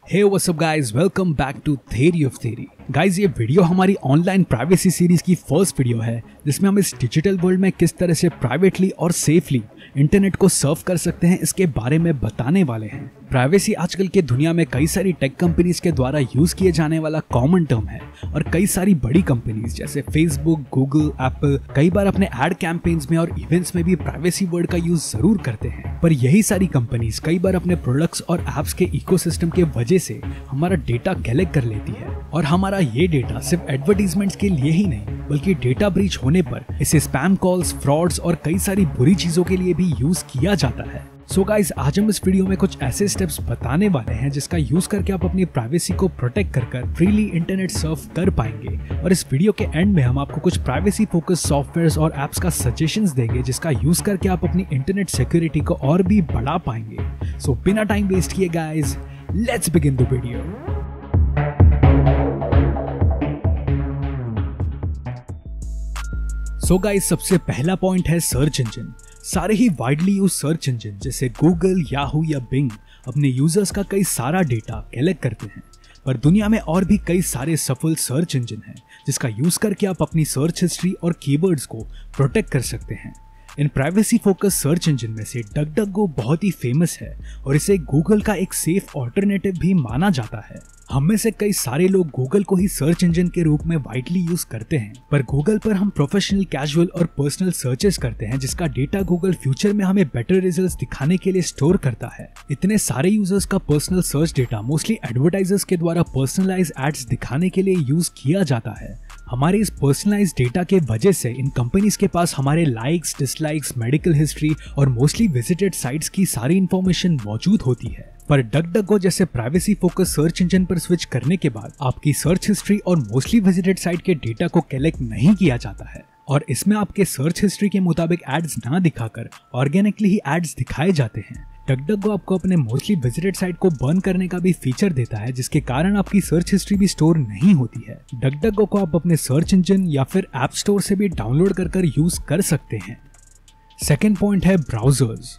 Hey what's up guys, welcome back to theory of theory. Guys, ये video हमारी online privacy series की first video है जिसमें हम इस डिजिटल वर्ल्ड में किस तरह से प्राइवेटली और सेफली इंटरनेट को सर्व कर सकते हैं इसके बारे में बताने वाले हैं। प्राइवेसी आजकल के दुनिया में कई सारी टेक कंपनीज के द्वारा यूज किए जाने वाला कॉमन टर्म है और कई सारी बड़ी कंपनीज जैसे फेसबुक, गूगल, एप्पल कई बार अपने एड कैंपेन्स में और इवेंट्स में भी प्राइवेसी वर्ड का यूज जरूर करते हैं। पर यही सारी कंपनीज कई बार अपने प्रोडक्ट्स और एप्स के इकोसिस्टम के वजह से हमारा डेटा कलेक्ट कर लेती है और हमारा ये डेटा सिर्फ एडवर्टीजमेंट्स के लिए ही नहीं बल्कि डेटा ब्रीच होने पर इसे स्पैम कॉल्स, फ्रॉड्स और कई सारी बुरी चीजों के लिए भी यूज किया जाता है। सो गाइस, आज हम इस वीडियो में कुछ ऐसे स्टेप्स बताने वाले हैं जिसका यूज करके आप अपनी प्राइवेसी को प्रोटेक्ट कर फ्रीली इंटरनेट सर्व कर पाएंगे। और इस वीडियो के एंड में हम आपको कुछ प्राइवेसी फोकस सॉफ्टवेयर्स और एप्स का सजेशंस देंगे जिसका यूज करके आप अपनी इंटरनेट सिक्योरिटी को और भी बढ़ा पाएंगे। सो बिना टाइम वेस्ट किए guys, let's begin the video. So guys, सबसे पहला पॉइंट है सर्च इंजन। सारे ही वाइडली यूज सर्च इंजन जैसे गूगल, याहू या बिंग अपने यूजर्स का कई सारा डेटा कलेक्ट करते हैं, पर दुनिया में और भी कई सारे सफल सर्च इंजन हैं जिसका यूज करके आप अपनी सर्च हिस्ट्री और कीवर्ड्स को प्रोटेक्ट कर सकते हैं। इन प्राइवेसी फोकस सर्च इंजन में से डकडकगो बहुत ही फेमस है और इसे गूगल का एक सेफ ऑल्टरनेटिव भी माना जाता है। हम में से कई सारे लोग गूगल को ही सर्च इंजन के रूप में वाइडली यूज करते हैं, पर गूगल पर हम प्रोफेशनल, कैजुअल और पर्सनल सर्चेस करते हैं जिसका डेटा गूगल फ्यूचर में हमें बेटर रिजल्ट्स दिखाने के लिए स्टोर करता है। इतने सारे यूजर्स का personal search data mostly advertisers के द्वारा पर्सनलाइज एड्स दिखाने के लिए यूज किया जाता है। हमारे इस पर्सनलाइज डेटा के वजह से इन कंपनीज के पास हमारे लाइक्स, डिसलाइक्स, मेडिकल हिस्ट्री और मोस्टली विजिटेड साइट्स की सारी इंफॉर्मेशन मौजूद होती है। पर डकडकगो जैसे प्राइवेसी फोकस सर्च इंजन पर स्विच करने के बाद आपकी सर्च हिस्ट्री और मोस्टली विजिटेड साइट के डेटा को कलेक्ट नहीं किया जाता है और इसमें आपके सर्च हिस्ट्री के मुताबिक एड्स ना दिखाकर ऑर्गेनिकली ही एड्स दिखाए जाते हैं। डकडकगो आपको अपने मोस्टली विजिटेड साइट को बर्न करने का भी फीचर देता है जिसके कारण आपकी सर्च हिस्ट्री भी स्टोर नहीं होती है। डकडकगो को आप अपने सर्च इंजन या फिर ऐप स्टोर से भी डाउनलोड कर यूज कर सकते हैं। सेकेंड पॉइंट है ब्राउजर्स।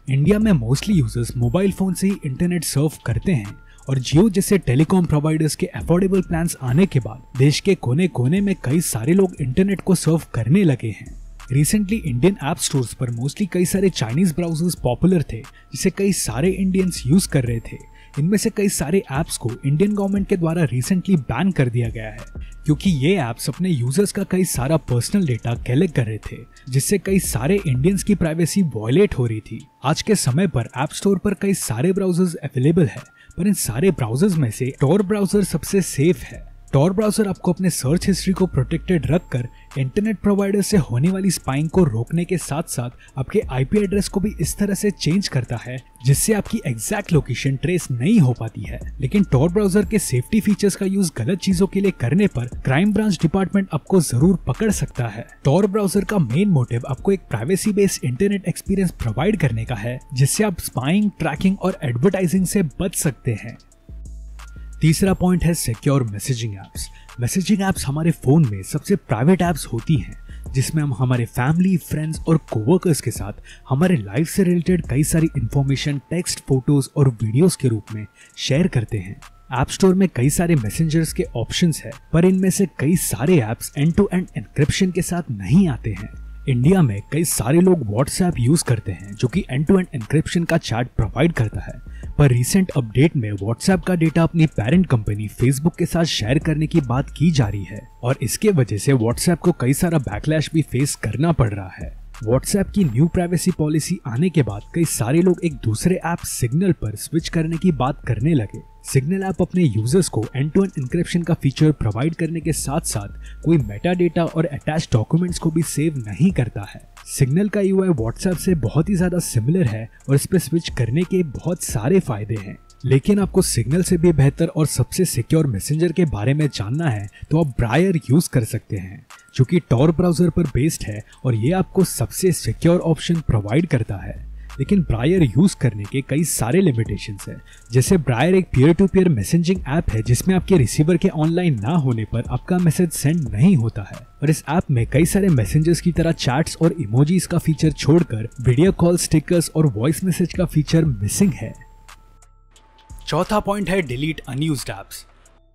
इंडिया में मोस्टली यूजर्स मोबाइल फोन से ही इंटरनेट सर्व करते हैं और जियो जैसे टेलीकॉम प्रोवाइडर्स के अफोर्डेबल प्लान्स आने के बाद देश के कोने कोने में कई सारे लोग इंटरनेट को सर्व करने लगे हैं। रिसेंटली इंडियन ऐप स्टोर्स पर मोस्टली कई सारे चाइनीज ब्राउजर्स पॉपुलर थे जिसे कई सारे इंडियंस यूज कर रहे थे। इनमें से कई सारे ऐप्स को इंडियन गवर्नमेंट के द्वारा रिसेंटली बैन कर दिया गया है क्योंकि ये ऐप्स अपने यूजर्स का कई सारा पर्सनल डेटा कलेक्ट कर रहे थे जिससे कई सारे इंडियंस की प्राइवेसी वायलेट हो रही थी। आज के समय पर ऐप स्टोर पर कई सारे ब्राउजर्स अवेलेबल है, पर इन सारे ब्राउजर्स में से टॉर ब्राउजर सबसे सेफ है। टॉर ब्राउजर आपको अपने सर्च हिस्ट्री को प्रोटेक्टेड रखकर इंटरनेट प्रोवाइडर से होने वाली स्पाइंग को रोकने के साथ साथ आपके आईपी एड्रेस को भी इस तरह से चेंज करता है जिससे आपकी एग्जैक्ट लोकेशन ट्रेस नहीं हो पाती है। लेकिन टॉर ब्राउजर के सेफ्टी फीचर्स का यूज गलत चीजों के लिए करने पर क्राइम ब्रांच डिपार्टमेंट आपको जरूर पकड़ सकता है। टॉर ब्राउजर का मेन मोटिव आपको एक privacy based internet experience provide करने का है जिससे आप स्पाइंग, ट्रैकिंग और एडवर्टाइजिंग से बच सकते हैं। तीसरा पॉइंट है secure messaging apps. Messaging apps हमारे फोन में सबसे प्राइवेट ऐप्स होती हैं जिसमें हम हमारे फैमिली, फ्रेंड्स और कोवर्कर्स के साथ हमारे लाइफ से रिलेटेड कई सारी इंफॉर्मेशन टेक्स्ट, फोटोज और वीडियोस के रूप में शेयर करते हैं। ऐप स्टोर में कई सारे मैसेंजर्स के ऑप्शंस है, पर इनमें से कई सारे apps end to end encryption के साथ नहीं आते हैं। इंडिया में कई सारे लोग व्हाट्सएप यूज करते हैं जो कि एंड टू एंड एन्क्रिप्शन का चैट प्रोवाइड करता है, पर रिसेंट अपडेट में व्हाट्सएप का डेटा अपनी पेरेंट कंपनी फेसबुक के साथ शेयर करने की बात की जा रही है और इसके वजह से व्हाट्सएप को कई सारा बैकलैश भी फेस करना पड़ रहा है। व्हाट्सएप की न्यू प्राइवेसी पॉलिसी आने के बाद कई सारे लोग एक दूसरे ऐप सिग्नल पर स्विच करने की बात करने लगे। सिग्नल ऐप अपने यूजर्स को एंड टू एंड एन्क्रिप्शन का फीचर प्रोवाइड करने के साथ साथ कोई मेटा डेटा और अटैच डॉक्यूमेंट्स को भी सेव नहीं करता है। सिग्नल का यूआई व्हाट्सएप से बहुत ही ज्यादा सिमिलर है और इस पर स्विच करने के बहुत सारे फायदे हैं। लेकिन आपको सिग्नल से भी बेहतर और सबसे सिक्योर मैसेंजर के बारे में जानना है तो आप ब्रायर यूज कर सकते हैं जो कि टॉर ब्राउजर पर बेस्ड है और ये आपको सबसे सिक्योर ऑप्शन प्रोवाइड करता है। लेकिन ब्रायर यूज करने के कई सारे लिमिटेशंस हैं। जैसे ब्रायर एक peer to peer messaging app है जिसमें आपके रिसीवर के ऑनलाइन ना होने पर आपका मैसेज सेंड नहीं होता है और इस ऐप में कई सारे मैसेंजर्स की तरह चैट्स और इमोजीज का फीचर छोड़कर वीडियो कॉल, स्टिकर्स और वॉइस मैसेज का फीचर मिसिंग है। चौथा पॉइंट है डिलीट अनयूज्ड ऐप्स।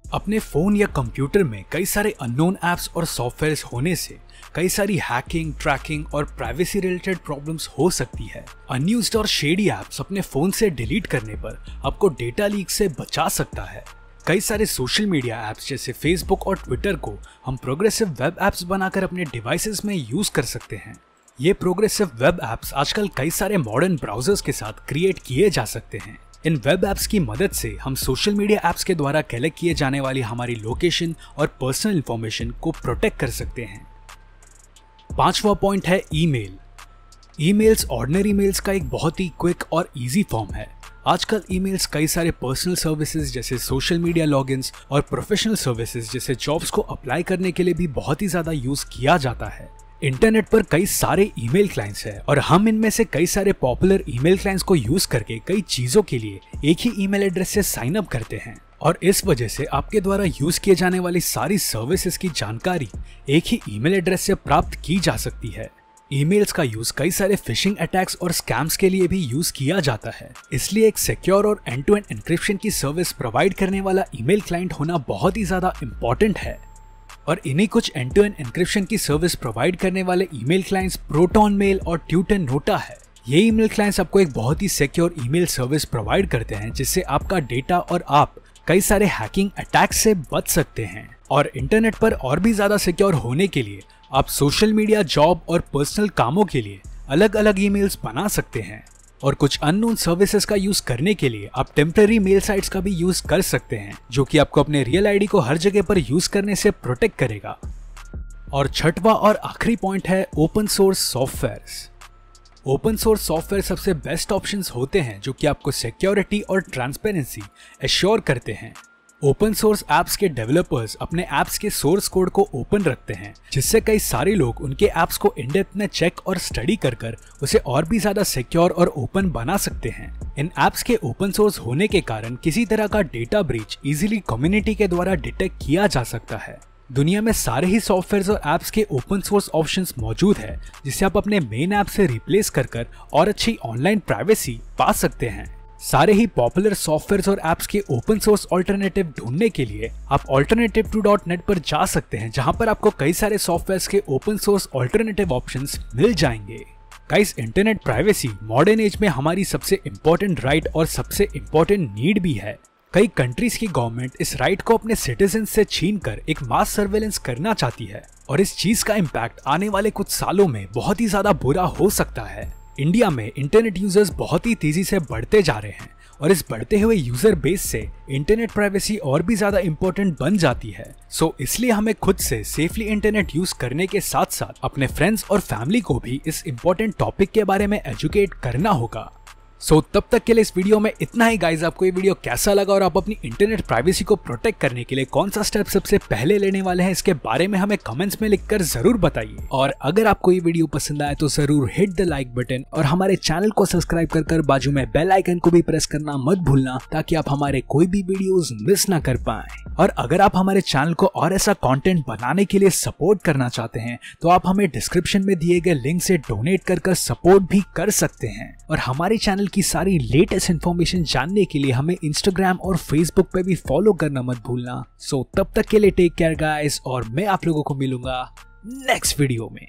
अपने फोन या कंप्यूटर में कई सारे अननोन ऐप्स और सॉफ्टवेयर्स होने से कई सारी हैकिंग, ट्रैकिंग और प्राइवेसी रिलेटेड प्रॉब्लम्स हो सकती है। अनयूज्ड और शेडी ऐप्स अपने फोन से डिलीट करने पर आपको डेटा लीक से बचा सकता है। कई सारे सोशल मीडिया ऐप्स जैसे फेसबुक और ट्विटर को हम प्रोग्रेसिव वेब ऐप्स बनाकर अपने डिवाइसेस में यूज कर सकते हैं। ये प्रोग्रेसिव वेब ऐप्स आजकल कई सारे मॉडर्न ब्राउजर्स के साथ क्रिएट किए जा सकते हैं। इन वेब ऐप्स की मदद से हम सोशल मीडिया ऐप्स के द्वारा कलेक्ट किए जाने वाली हमारी लोकेशन और पर्सनल इंफॉर्मेशन को प्रोटेक्ट कर सकते हैं। पांचवा पॉइंट है ईमेल। ईमेल्स ऑर्डिनरी मेल्स का एक बहुत ही क्विक और इजी फॉर्म है। आजकल ईमेल्स कई सारे पर्सनल सर्विसेज जैसे सोशल मीडिया लॉगिन्स और प्रोफेशनल सर्विसेज जैसे जॉब्स को अप्लाई करने के लिए भी बहुत ही ज्यादा यूज किया जाता है। इंटरनेट पर कई सारे ईमेल क्लाइंट्स हैं और हम इनमें से कई सारे पॉपुलर ईमेल क्लाइंट्स को यूज करके कई चीजों के लिए एक ही ईमेल एड्रेस से साइन अप करते हैं और इस वजह से आपके द्वारा यूज किए जाने वाली सारी सर्विसेज की जानकारी एक ही ईमेल एड्रेस से प्राप्त की जा सकती है। ईमेल्स का यूज कई सारे फिशिंग अटैक्स और स्कैम्स के लिए भी यूज किया जाता है, इसलिए एक सिक्योर और एंड टू एंड एन्क्रिप्शन की सर्विस प्रोवाइड करने वाला ईमेल क्लाइंट होना बहुत ही ज्यादा इंपॉर्टेंट है। और इन्हीं कुछ एंड टू एंड एन्क्रिप्शन की सर्विस प्रोवाइड करने वाले ईमेल क्लाइंट्स प्रोटॉन मेल और ट्यूटन नोटा है। ये ईमेल क्लाइंट्स आपको एक बहुत ही सिक्योर ईमेल सर्विस प्रोवाइड करते हैं जिससे आपका डेटा और आप कई सारे हैकिंग अटैक्स से बच सकते हैं। और इंटरनेट पर और भी ज्यादा सिक्योर होने के लिए आप सोशल मीडिया, जॉब और पर्सनल कामों के लिए अलग अलग ईमेल्स बना सकते हैं और कुछ अननोन सर्विसेज का यूज करने के लिए आप टेम्पररी मेल साइट्स का भी यूज कर सकते हैं जो कि आपको अपने रियल आईडी को हर जगह पर यूज करने से प्रोटेक्ट करेगा। और छठवां और आखिरी पॉइंट है open source softwares. Open source software सबसे बेस्ट ऑप्शंस होते हैं जो कि आपको सिक्योरिटी और ट्रांसपेरेंसी एश्योर करते हैं। ओपन सोर्स ऐप्स के डेवलपर्स अपने ऐप्स के सोर्स कोड को ओपन रखते हैं जिससे कई सारे लोग उनके ऐप्स को इन डेप्थ में चेक और स्टडी कर उसे और भी ज्यादा सिक्योर और ओपन बना सकते हैं। इन ऐप्स के ओपन सोर्स होने के कारण किसी तरह का डेटा ब्रीच इजीली कम्युनिटी के द्वारा डिटेक्ट किया जा सकता है। दुनिया में सारे ही सॉफ्टवेयर और ऐप्स के ओपन सोर्स ऑप्शंस मौजूद है जिसे आप अपने मेन ऐप से रिप्लेस कर और अच्छी ऑनलाइन प्राइवेसी पा सकते हैं। सारे ही पॉपुलर सॉफ्टवेयर और ऐप्स के ओपन सोर्स ऑल्टरनेटिव ढूंढने के लिए आप alternative2.net पर जा सकते हैं जहां पर आपको कई सारे सॉफ्टवेयर के ओपन सोर्स ऑल्टरनेटिव ऑप्शंस मिल जाएंगे। Guys, internet privacy modern age में हमारी सबसे इम्पोर्टेंट राइट और सबसे इम्पोर्टेंट नीड भी है। कई कंट्रीज की गवर्नमेंट इस राइट को अपने सिटीजन से छीनकर एक मास सर्वेलेंस करना चाहती है और इस चीज का इम्पैक्ट आने वाले कुछ सालों में बहुत ही ज्यादा बुरा हो सकता है। इंडिया में इंटरनेट यूजर्स बहुत ही तेजी से बढ़ते जा रहे हैं और इस बढ़ते हुए यूजर बेस से इंटरनेट प्राइवेसी और भी ज्यादा इंपॉर्टेंट बन जाती है। सो इसलिए हमें खुद से सेफली इंटरनेट यूज करने के साथ साथ अपने फ्रेंड्स और फैमिली को भी इस इंपॉर्टेंट टॉपिक के बारे में एजुकेट करना होगा। सो तब तक के लिए इस वीडियो में इतना ही गाइज। आपको ये वीडियो कैसा लगा और आप अपनी इंटरनेट प्राइवेसी को प्रोटेक्ट करने के लिए कौन सा स्टेप सबसे पहले लेने वाले हैं इसके बारे में हमें कमेंट्स में लिखकर जरूर बताइए। और अगर आपको ये वीडियो पसंद आए तो जरूर हिट द लाइक बटन और हमारे चैनल को सब्सक्राइब कर बाजू में बेल आइकन को भी प्रेस करना मत भूलना ताकि आप हमारे कोई भी वीडियोस मिस ना कर पाए। और अगर आप हमारे चैनल को और ऐसा कंटेंट बनाने के लिए सपोर्ट करना चाहते हैं तो आप हमें डिस्क्रिप्शन में दिए गए लिंक से डोनेट कर सपोर्ट भी कर सकते हैं। और हमारे चैनल की सारी लेटेस्ट इन्फॉर्मेशन जानने के लिए हमें इंस्टाग्राम और फेसबुक पे भी फॉलो करना मत भूलना। सो तब तक के लिए टेक केयर गाइस और मैं आप लोगों को मिलूंगा नेक्स्ट वीडियो में।